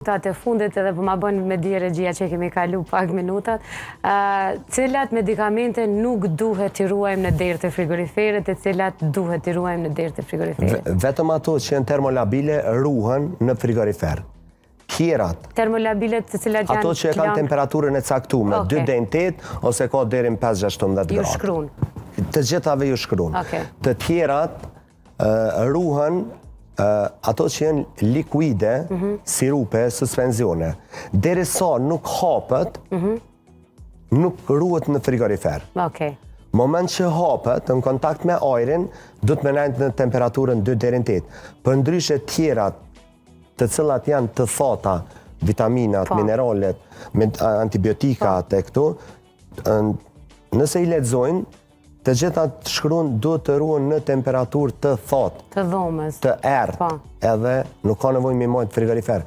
Të fundit edhe po ma bën me di regjia që kemi kalu pak minutat, cilat medikamente nuk duhet t'i ruajmë në derë të frigoriferit e cilat duhet t'i ruajmë në derë të frigoriferit? Vetëm ato që janë termolabile ruhen në frigorifer. Tjerat, termolabilet të cilat janë... Ato që kanë temperaturën e caktuar, 2 deri në 8 ose ka deri në 5-16 gradë. Ju shkruan. Të gjithave ju shkruan. Të tjerat ruhen ato që janë likuide, sirupe, suspensione. Derisa nuk hapet, nuk ruhet në frigorifer. Moment që hapet, në kontakt me ajrin, do të menajnë në temperaturën 2 deri në 8. Për ndryshe tjerat, të cilat janë të thata, vitaminat, mineralet, antibiotikat e këtu, nëse i lexojnë, të gjitha të shkruan duhet të ruhen në temperaturë të thotë, të dhomës, të errët, edhe nuk ka nevojë me majtë frigorifer.